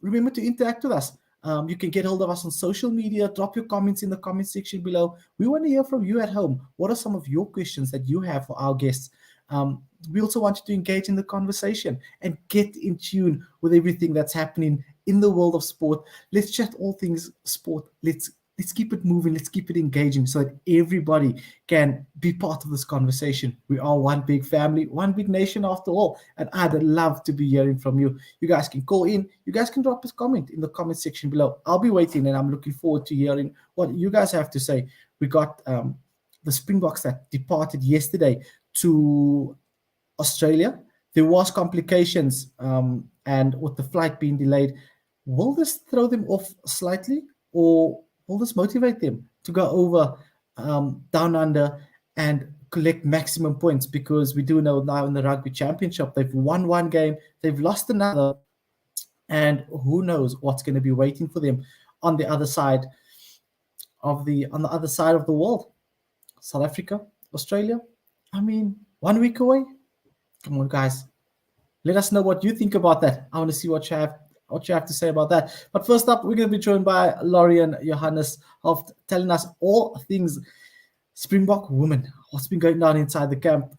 remember to interact with us. You can get hold of us on social media. Drop your comments in the comment section below. We want to hear from you at home. What are some of your questions that you have for our guests? We also want you to engage in the conversation and get in tune with everything that's happening in the world of sport. Let's chat all things sport. Let's keep it moving. Let's keep it engaging so that everybody can be part of this conversation. We are one big family, one big nation after all. And I'd love to be hearing from you. You guys can call in. You guys can drop a comment in the comment section below. I'll be waiting and I'm looking forward to hearing what you guys have to say. We got the Springboks that departed yesterday to Australia. There was complications and with the flight being delayed. Will this throw them off slightly, or will this motivate them to go over down under and collect maximum points? Because we do know now in the Rugby Championship, they've won one game, they've lost another, and who knows what's going to be waiting for them on the other side of the world. South Africa, Australia. I mean, 1 week away. Come on, guys. Let us know what you think about that. I want to see what you have to say about that. But first up, we're going to be joined by Laurian Johannes-Haupt, telling us all things Springbok women. What's been going on inside the camp?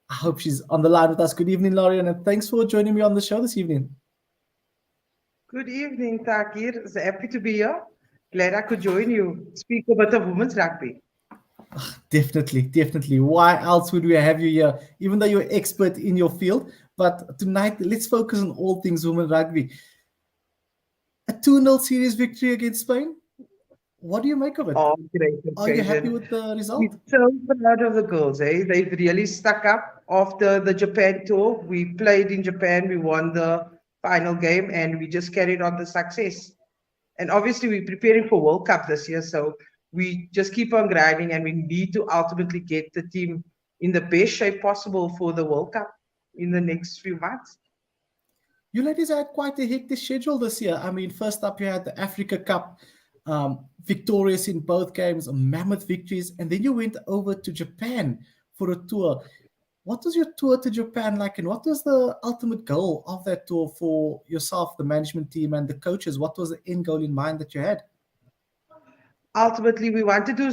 I hope she's on the line with us. Good evening, Laurian, and thanks for joining me on the show this evening. Good evening, Thaakir. It's happy to be here. Glad I could join you. Speak a bit of women's rugby. Definitely. Why else would we have you here? Even though you're expert in your field, but tonight let's focus on all things women rugby. A 2-0 series victory against Spain. What do you make of it? Oh, great. Are you happy with the result? We're so proud of the girls. They've really stuck up after the Japan tour. We played in Japan. We won the final game, and we just carried on the success. And obviously, we're preparing for World Cup this year, so we just keep on grinding, and we need to ultimately get the team in the best shape possible for the World Cup in the next few months. You ladies had quite a hectic schedule this year. I mean, first up, you had the Africa Cup, victorious in both games, mammoth victories, and then you went over to Japan for a tour. What was your tour to Japan like, and what was the ultimate goal of that tour for yourself, the management team, and the coaches? What was the end goal in mind that you had? Ultimately, we wanted to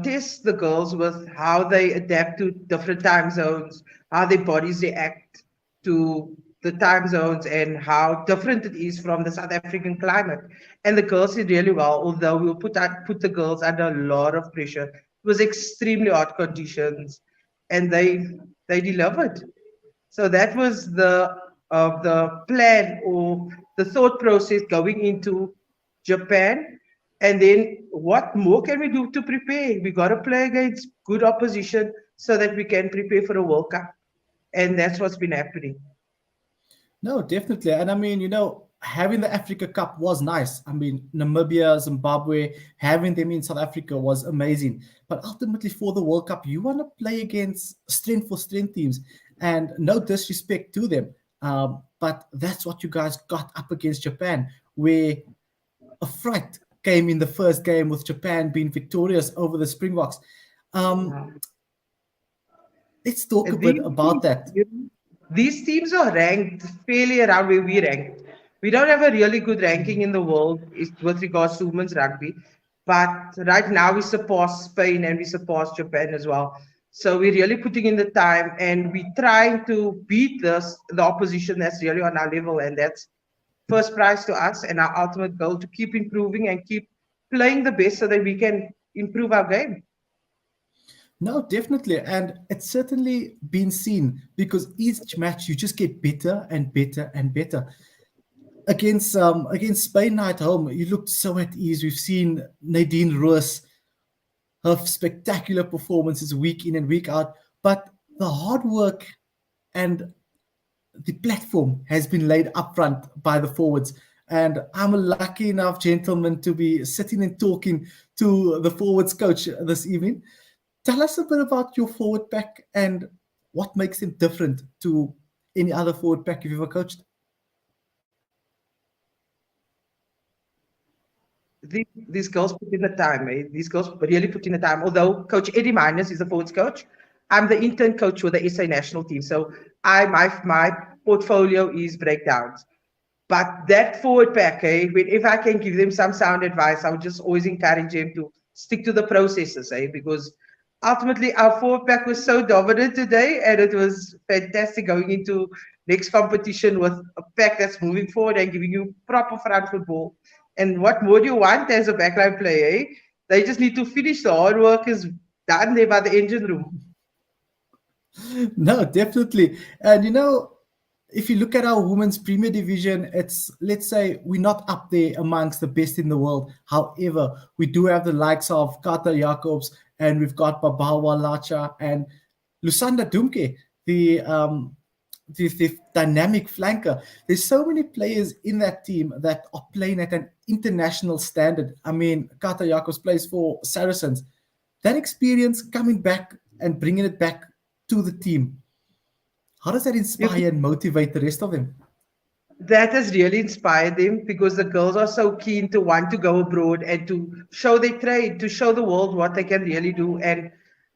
test the girls with how they adapt to different time zones, how their bodies react to the time zones, and how different it is from the South African climate. And the girls did really well, although we will put the girls under a lot of pressure. It was extremely hot conditions, and they delivered. So that was the plan or the thought process going into Japan. And then what more can we do to prepare? We got to play against good opposition so that we can prepare for a World Cup. And that's what's been happening. No, definitely. And I mean, having the Africa Cup was nice. I mean, Namibia, Zimbabwe, having them in South Africa was amazing. But ultimately for the World Cup, you want to play against strength for strength teams. And no disrespect to them. But that's what you guys got up against Japan, where a fright came in the first game with Japan being victorious over the Springboks. Let's talk a bit about that. These teams are ranked fairly around where we ranked. We don't have a really good ranking in the world with regards to women's rugby. But right now we surpass Spain and we surpass Japan as well. So we're really putting in the time, and we're trying to beat the opposition that's really on our level. And that's first prize to us, and our ultimate goal to keep improving and keep playing the best so that we can improve our game. No, definitely. And it's certainly been seen, because each match you just get better and better and better. Against Spain at home, you looked so at ease. We've seen Nadine Roos, her spectacular performances week in and week out. But the hard work and the platform has been laid up front by the forwards. And I'm a lucky enough gentleman to be sitting and talking to the forwards coach this evening. Tell us a bit about your forward pack and what makes them different to any other forward pack you've ever coached. These girls put in the time. These girls really put in the time. Although Coach Eddie Minus is the forwards coach, I'm the intern coach with the SA national team. So my portfolio is breakdowns. But that forward pack, if I can give them some sound advice, I would just always encourage them to stick to the processes, because ultimately our forward pack was so dominant today, and it was fantastic going into next competition with a pack that's moving forward and giving you proper front football. And what more do you want as a backline player? They just need to finish. The hard work is done there by the engine room. No, definitely. And if you look at our women's Premier Division, it's, let's say, we're not up there amongst the best in the world. However, we do have the likes of Kata Jacobs, and we've got Babawa Lacha and Lusanda Dumke, the dynamic flanker. There's so many players in that team that are playing at an international standard. I mean, Kata Jacobs plays for Saracens. That experience coming back and bringing it back to the team, how does that inspire and motivate the rest of them? That has really inspired them, because the girls are so keen to want to go abroad and to show their trade, to show the world what they can really do. And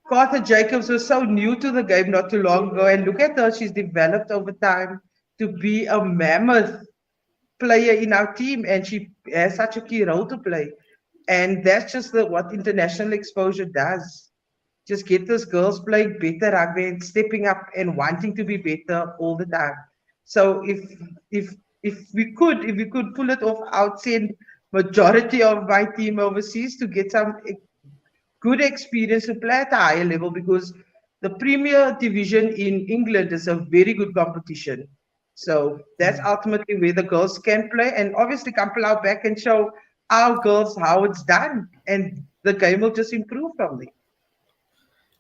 Carter Jacobs was so new to the game not too long ago. And look at her, she's developed over time to be a mammoth player in our team, and she has such a key role to play. And that's just what international exposure does. Just get those girls playing better rugby and stepping up and wanting to be better all the time. So if if we could pull it off, I would send majority of my team overseas to get some good experience to play at a higher level, because the Premier Division in England is a very good competition. So that's ultimately where the girls can play, and obviously come out back and show our girls how it's done, and the game will just improve from there.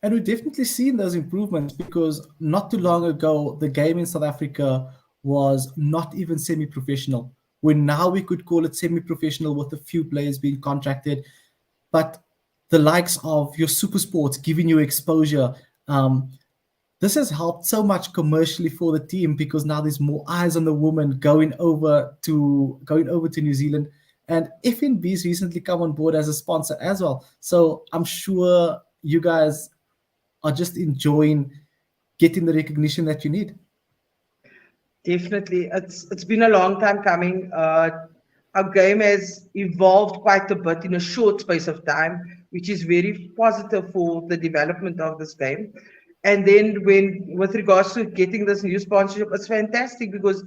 And we've definitely seen those improvements, because not too long ago, the game in South Africa was not even semi-professional. When now we could call it semi-professional with a few players being contracted. But the likes of your super sports giving you exposure, this has helped so much commercially for the team, because now there's more eyes on the woman going over to New Zealand. And FNB's recently come on board as a sponsor as well. So I'm sure you guys are just enjoying getting the recognition that you need. Definitely, it's been a long time coming. Our game has evolved quite a bit in a short space of time, which is very positive for the development of this game. And then, with regards to getting this new sponsorship, it's fantastic, because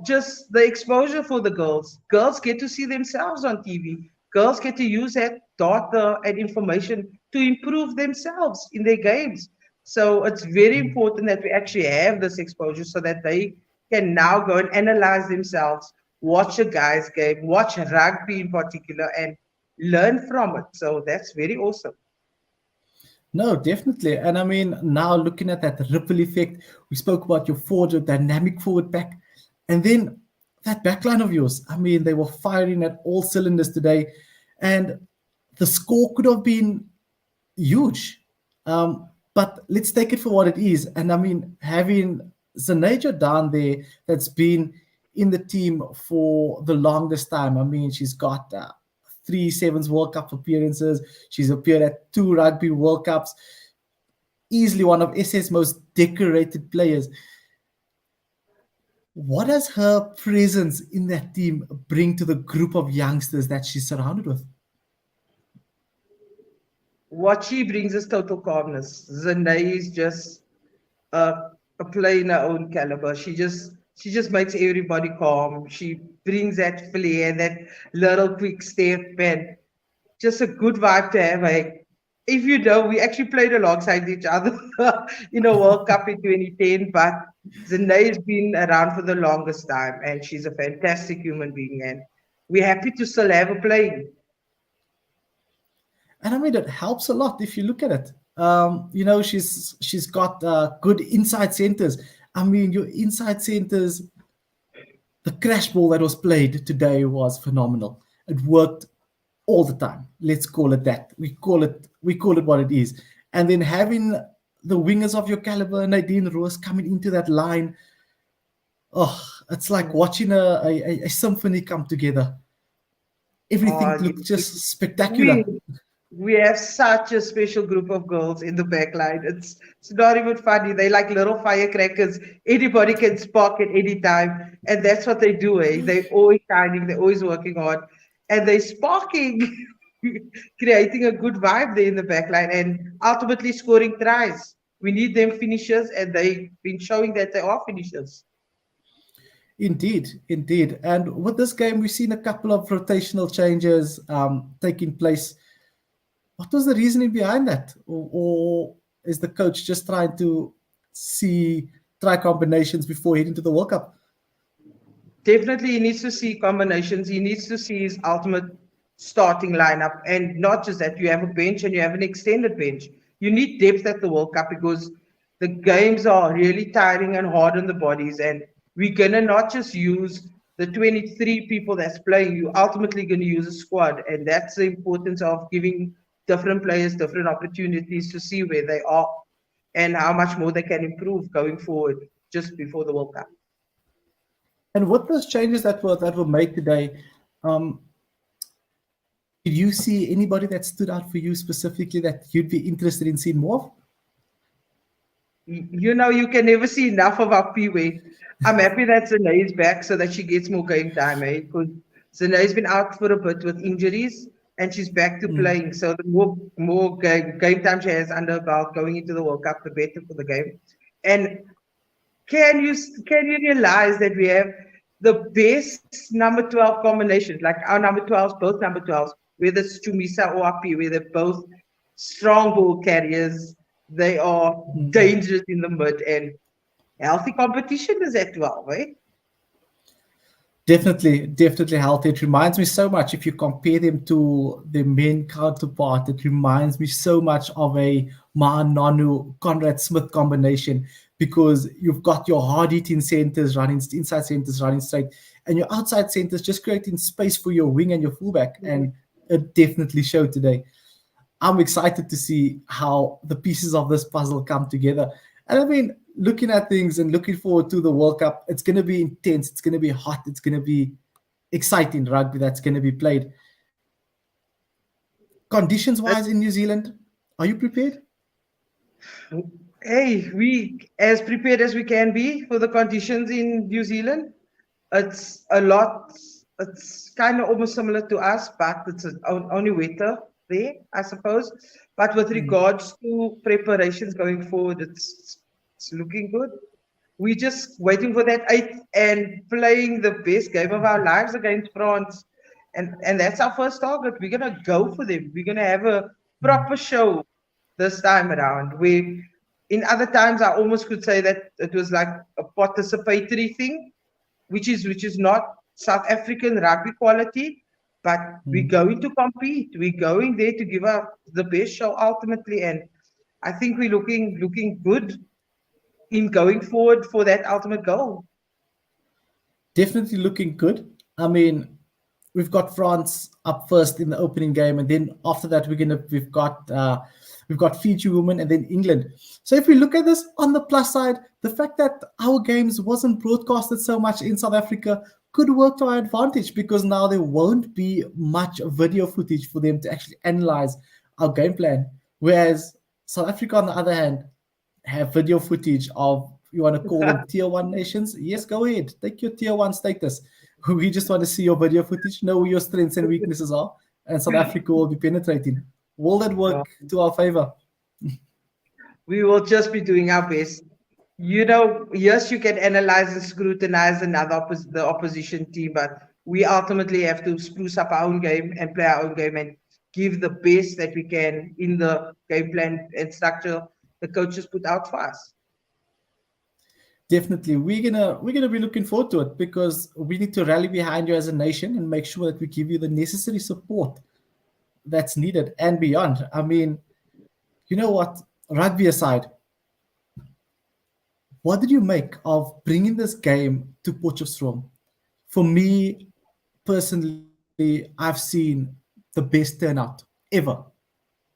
just the exposure for the girls get to see themselves on TV. Girls get to use that data and information to improve themselves in their games. So it's very important that we actually have this exposure, so that they can now go and analyze themselves, watch a guy's game, watch rugby in particular, and learn from it. So that's very awesome. No, definitely. And I mean, now looking at that ripple effect, we spoke about your forward, your dynamic forward pack, and then that backline of yours. I mean, they were firing at all cylinders today, and the score could have been huge. But let's take it for what it is. And I mean, having Zaneja down there, that's been in the team for the longest time. I mean, she's got 3 World Cup appearances. She's appeared at 2 Rugby World Cups. Easily one of SA's most decorated players. What does her presence in that team bring to the group of youngsters that she's surrounded with? What she brings is total calmness. Zendaya is just a player in her own caliber. She just makes everybody calm. She brings that flair, that little quick step, and just a good vibe to have. Like, if you know, we actually played alongside each other in a World Cup in 2010, but Zendaya has been around for the longest time, and she's a fantastic human being, and we're happy to still have her playing. And I mean, it helps a lot if you look at it. She's got good inside centers. I mean, your inside centers, the crash ball that was played today was phenomenal. It worked all the time. Let's call it that. We call it what it is. And then having the wingers of your caliber, Nadine Roos, coming into that line, oh, it's like watching a symphony come together. Everything Oh, looked just we spectacular. we have such a special group of girls in the back line. It's not even funny. They like little firecrackers. Anybody can spark at any time. And that's what they do, eh? They're always shining, they're always working hard. And they're sparking, creating a good vibe there in the back line and ultimately scoring tries. We need them finishers, and they've been showing that they are finishers. Indeed, indeed. And with this game, we've seen a couple of rotational changes taking place. What was the reasoning behind that? Or is the coach just trying to try combinations before heading to the World Cup? Definitely, he needs to see combinations. He needs to see his ultimate starting lineup. And not just that, you have a bench and you have an extended bench. You need depth at the World Cup because the games are really tiring and hard on the bodies. And we're going to not just use the 23 people that's playing, you're ultimately going to use a squad. And that's the importance of giving different players different opportunities to see where they are and how much more they can improve going forward just before the World Cup. And with those changes that were made today, did you see anybody that stood out for you specifically that you'd be interested in seeing more of? You know, you can never see enough of our Pee-wee. I'm happy that Zane is back so that she gets more game time, eh? Because Zane has been out for a bit with injuries and she's back to playing. So the more game time she has under her belt going into the World Cup, the better for the game. And can you realize that we have the best number 12 combinations, like our number 12s, both number 12s, whether it's Chumisa or Api, where they're both strong ball carriers. They are dangerous in the mid, and healthy competition is at 12, right? Definitely healthy. It reminds me so much, if you compare them to the men counterpart, it reminds me so much of a Mahananu Conrad Smith combination, because you've got your hard-hitting centers running, inside centers running straight, and your outside centers just creating space for your wing and your fullback. And it definitely showed today. I'm excited to see how the pieces of this puzzle come together. And I mean, looking at things and looking forward to the World Cup, it's going to be intense. It's going to be hot. It's going to be exciting rugby that's going to be played. Conditions-wise in New Zealand, are you prepared? Hey, we as prepared as we can be for the conditions in New Zealand. It's a lot. It's kind of almost similar to us, but it's only wetter there, I suppose. But with regards to preparations going forward, it's looking good. We're just waiting for that 8th and playing the best game of our lives against France. And that's our first target. We're going to go for them. We're going to have a proper show this time around. In other times, I almost could say that it was like a participatory thing, which is not South African rugby quality, but we're going to compete. We're going there to give up the best show ultimately. And I think we're looking good in going forward for that ultimate goal. Definitely looking good. I mean, we've got France up first in the opening game, and then after that we've got Fiji women and then England. So if we look at this on the plus side, the fact that our games wasn't broadcasted so much in South Africa could work to our advantage, because now there won't be much video footage for them to actually analyze our game plan. Whereas South Africa, on the other hand, have video footage of, you want to call them tier 1 nations? Yes, go ahead. Take your tier 1 status. We just want to see your video footage, know where your strengths and weaknesses are, and South Africa will be penetrating. Will that work to our favor? We will just be doing our best. You know, yes, you can analyze and scrutinize the opposition team, but we ultimately have to spruce up our own game and play our own game and give the best that we can in the game plan and structure the coaches put out for us. Definitely, we're gonna be looking forward to it, because we need to rally behind you as a nation and make sure that we give you the necessary support that's needed and beyond. I mean, you know what? Rugby aside, what did you make of bringing this game to Potchefstroom? For me personally, I've seen the best turnout ever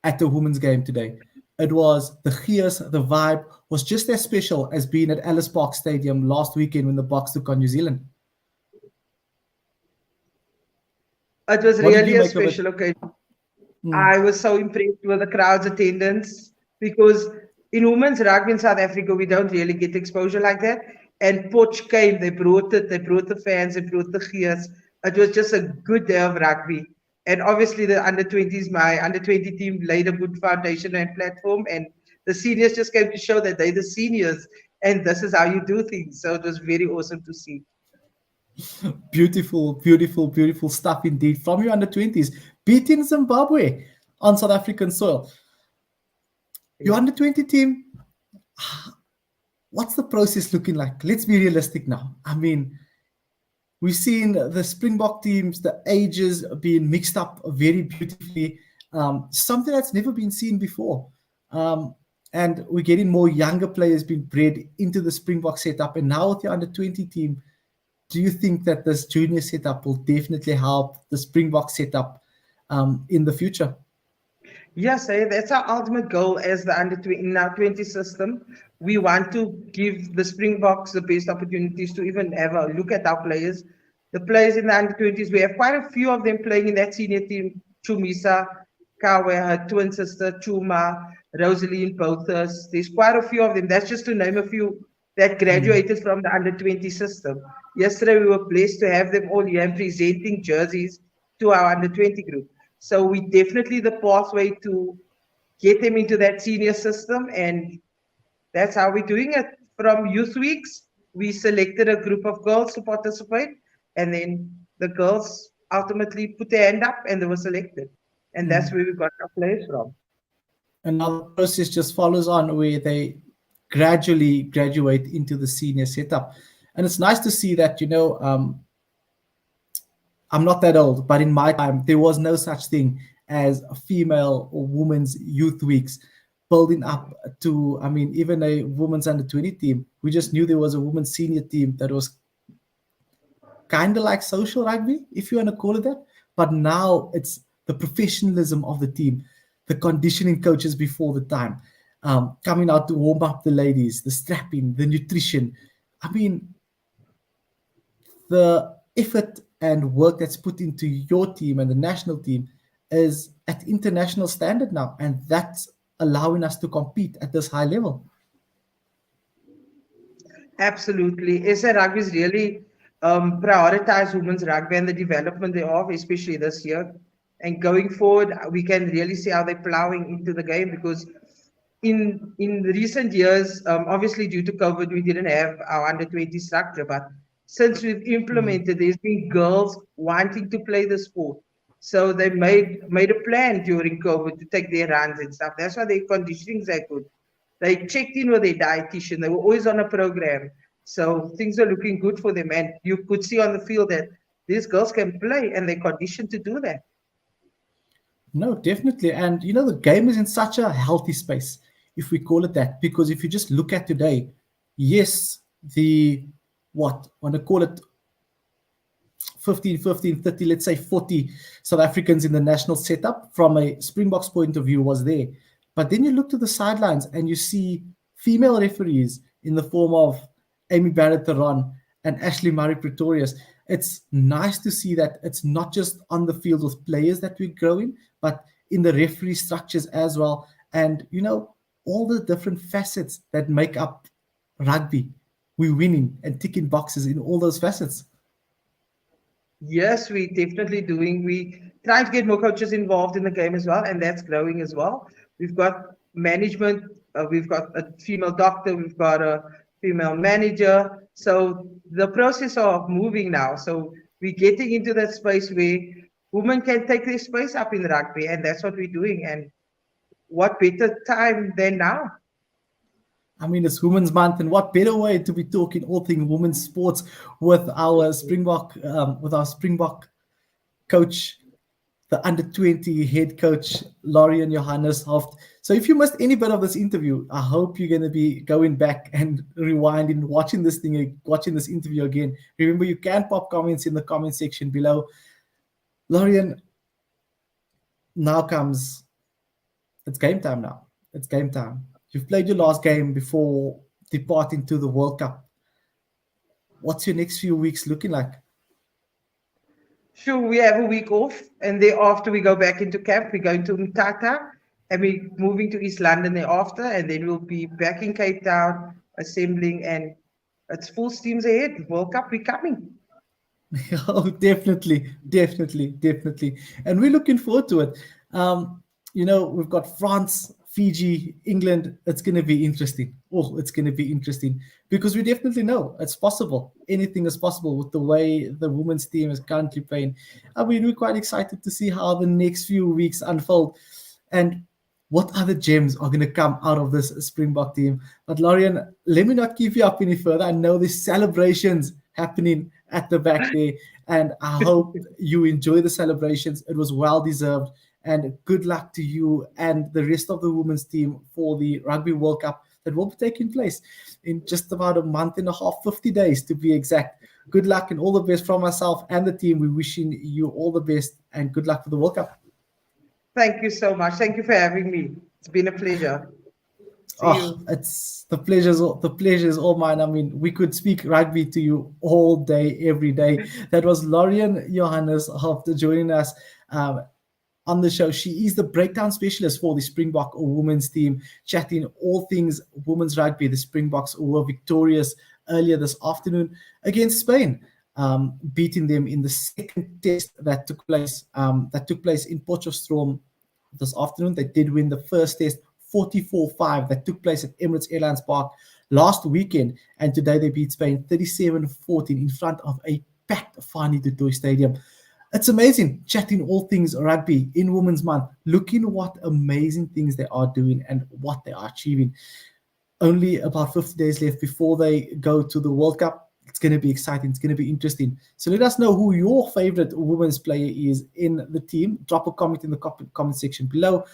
at the women's game today. It was the gears, the vibe was just as special as being at Ellis Park Stadium last weekend when the Boks took on New Zealand. It was really a special occasion. I was so impressed with the crowd's attendance because in women's rugby in South Africa, we don't really get exposure like that. And Poch came, they brought the fans, they brought the gears. It was just a good day of rugby. And obviously, the under 20s, my under 20 team laid a good foundation and platform. And the seniors just came to show that they're the seniors and this is how you do things. So it was very awesome to see. Beautiful, beautiful, beautiful stuff indeed from your under 20s, beating Zimbabwe on South African soil. Your under 20 team, what's the process looking like? Let's be realistic now. I mean, we've seen the Springbok teams, the ages being mixed up very beautifully, something that's never been seen before. And we're getting more younger players being bred into the Springbok setup. And now with the under 20 team, do you think that this junior setup will definitely help the Springbok setup in the future? Yes, that's our ultimate goal as the under 20 in our 20 system. We want to give the Springboks the best opportunities to even have a look at our players. The players in the under 20s, we have quite a few of them playing in that senior team. Chumisa, Kawe, her twin sister, Chuma, Rosaline, Bothus. There's quite a few of them. That's just to name a few that graduated from the under 20 system. Yesterday, we were blessed to have them all here and presenting jerseys to our under 20 group. So we definitely the pathway to get them into that senior system, and that's how we're doing it. From youth weeks, we selected a group of girls to participate, and then the girls ultimately put their hand up and they were selected. And that's where we got our players from. And now the process just follows on where they gradually graduate into the senior setup. And it's nice to see that, I'm not that old, but in my time, there was no such thing as a female or women's youth weeks building up to, even a women's under 20 team. We just knew there was a women's senior team that was kind of like social rugby, if you want to call it that. But now it's the professionalism of the team, the conditioning coaches before the time, coming out to warm up the ladies, the strapping, the nutrition. The effort and work that's put into your team and the national team is at international standard now, and that's allowing us to compete at this high level. Absolutely. SA Rugby is really prioritize women's rugby and the development thereof, especially this year. And going forward, we can really see how they're plowing into the game because in recent years, obviously due to COVID, we didn't have our under 20 structure, but since we've implemented, there's been girls wanting to play the sport. So they made a plan during COVID to take their runs and stuff. That's why their conditioning is that good. They checked in with their dietitian. They were always on a program. So things are looking good for them. And you could see on the field that these girls can play and they're conditioned to do that. No, definitely. And, the game is in such a healthy space, if we call it that. Because if you just look at today, yes, want to call it 15, 30, let's say 40 South Africans in the national setup from a Springboks point of view was there. But then you look to the sidelines and you see female referees in the form of Amy Barrett-Theron and Ashley Murray-Pretorius. It's nice to see that it's not just on the field with players that we're growing, but in the referee structures as well. And, all the different facets that make up rugby. We're winning and ticking boxes in all those facets. Yes, we're definitely doing. We trying to get more coaches involved in the game as well, and that's growing as well. We've got management, we've got a female doctor, we've got a female manager. So the process of moving now. So we're getting into that space where women can take their space up in rugby, and that's what we're doing. And what better time than now? It's Women's Month, and what better way to be talking all things women's sports with our Springbok coach, the under 20 head coach, Laurian Johannes-Haupt. So if you missed any bit of this interview, I hope you're going to be going back and rewinding, watching this interview again. Remember, you can pop comments in the comment section below. Laurian, it's game time now. It's game time. You've played your last game before departing to the World Cup. What's your next few weeks looking like? Sure, we have a week off, and thereafter we go back into camp. We're going to Mtata, and we're moving to East London thereafter, and then we'll be back in Cape Town assembling, and it's full steams ahead. World Cup, we're coming. Oh, definitely, definitely, definitely. And we're looking forward to it. We've got France, Fiji, England. It's going to be interesting. Oh, it's going to be interesting because we definitely know it's possible. Anything is possible with the way the women's team is currently playing. I mean, we're quite excited to see how the next few weeks unfold and what other gems are going to come out of this Springbok team. But Laurian, let me not keep you up any further. I know there's celebrations happening at the back there, and I hope you enjoy the celebrations. It was well deserved, and good luck to you and the rest of the women's team for the Rugby World Cup that will be taking place in just about a month and a half, 50 days to be exact. Good luck and all the best from myself and the team. We're wishing you all the best and good luck for the World Cup. Thank you so much. Thank you for having me. It's been a pleasure. See Oh, you. it's the pleasure is all mine. I mean, we could speak rugby to you all day, every day. That was Laurian Johannes-Haupt joining us on the show. She is the breakdown specialist for the Springbok women's team, chatting all things women's rugby. The Springboks were victorious earlier this afternoon against Spain, beating them in the second test that took place in Potchefstroom this afternoon. They did win the first test 44-5 that took place at Emirates Airlines Park last weekend, and today they beat Spain 37-14 in front of a packed Fani du Toit Stadium. It's amazing chatting all things rugby in Women's Month, looking what amazing things they are doing and what they are achieving. Only about 50 days left before they go to the World Cup. It's going to be exciting. It's going to be interesting. So let us know who your favorite women's player is in the team. Drop a comment in the comment section below.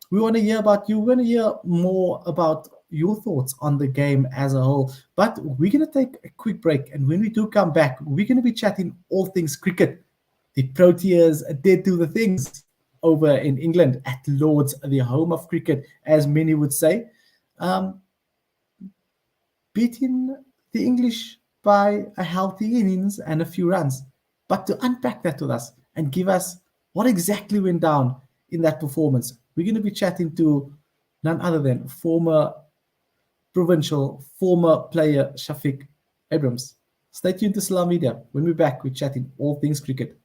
We want to hear about you. We want to hear more about your thoughts on the game as a whole. But we're going to take a quick break. And when we do come back, we're going to be chatting all things cricket. The Proteas did do the things over in England at Lord's, the home of cricket, as many would say. Um, Beating the English by a healthy innings and a few runs. But to unpack that with us and give us what exactly went down in that performance, we're going to be chatting to none other than former player Shafiq Abrams. Stay tuned to Salam Media. When we're back, we're chatting all things cricket.